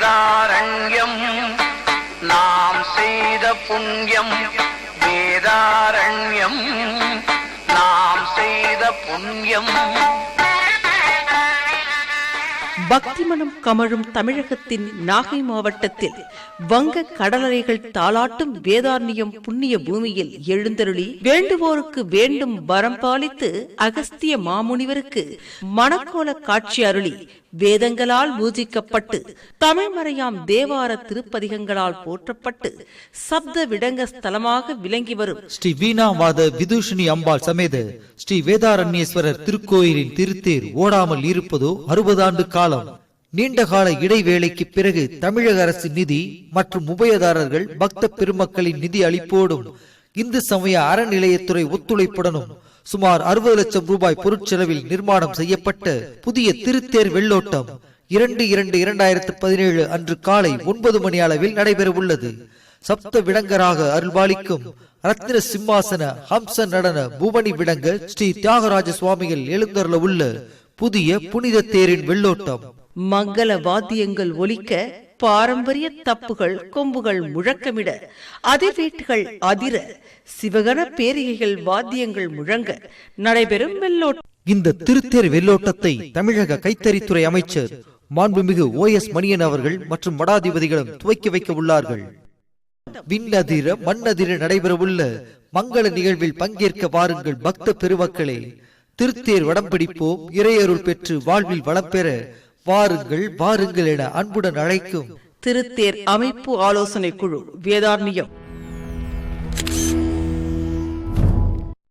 வேதாரண்யம் நாம் செய்த புண்ணியம், வேதாரண்யம் நாம் செய்த புண்ணியம். பக்தி மனம் கமழும் தமிழகத்தின் நாகை மாவட்டத்தில் வங்க கடலலைகள் தாளாட்டும் வேதாரண்யம் புண்ணிய பூமியில் எழுந்தருளி வேண்டுவோருக்கு வேண்டும் வரம் பாலித்து அகஸ்திய மாமுனிவருக்கு மணக்கோல காட்சி அருளி வேதங்களால் பூஜிக்கப்பட்டு தமிழ்மறையாம் தேவார திருப்பதிகங்களால் போற்றப்பட்டு சப்த விடங்க ஸ்தலமாக விளங்கி வரும் ஸ்ரீ வீணாவாத விதூஷினி அம்பாள் சமேத ஸ்ரீ வேதாரண்யேஸ்வரர் திருக்கோயிலின் திருத்தேர் ஓடாமல் இருப்பதோ 60 ஆண்டு காலம். நீண்டகால இடைவேளைக்கு பிறகு தமிழக அரசு நிதி மற்றும் உபயதாரர்கள் பக்த பெருமக்களின் நிதி அளிப்போடும் இந்து சமய அறநிலையத்துறை ஒத்துழைப்புடனும் சுமார் 60 லட்சம் ரூபாய் பொருட்செலவில் நிர்மாணம் செய்யப்பட்ட புதிய திருத்தேர் வெள்ளோட்டம் 2/2/2017 அன்று காலை 9 மணி அளவில் நடைபெற உள்ளது. சப்த விடங்கராக அருள்பாலிக்கும் ரத்ன சிம்மாசன ஹம்ச நடன பூவனி விடங்க ஸ்ரீ தியாகராஜ சுவாமிகள் எழுந்தருள உள்ள புதிய புனித தேரின் வெள்ளோட்டம். மங்கள வாத்தியங்கள் ஒலிக்க, பாரம்பரிய தப்புகள் கொம்புகள் முழக்கமிட, அதிர்வீட்டுகள் அதிர, சிவகண பேரிகைகள் வாத்தியங்கள் முழங்க நடைபெறும் வெள்ளோட்டம். இந்த திருத்தேர் வெள்ளோட்டத்தை தமிழக கைத்தறித்துறை அமைச்சர் மாண்புமிகு OS மணியன் அவர்கள் மற்றும் மடாதிபதிகளும் துவக்கி வைக்க உள்ளார்கள். விண்ணதிர மண்ணதிர நடைபெற உள்ள மங்கள நிகழ்வில் பங்கேற்க வாருங்கள் பக்த பெருமக்களே. திருத்தேர் வடம் பிடிப்போம், இறையருள் பெற்று வாழ்வில் வளம் பெற வாருங்கள் வாருங்கள் என அன்புடன் அழைக்கும் திருத்தேர் அமைப்பு ஆலோசனை குழு, வேதாரண்யம்.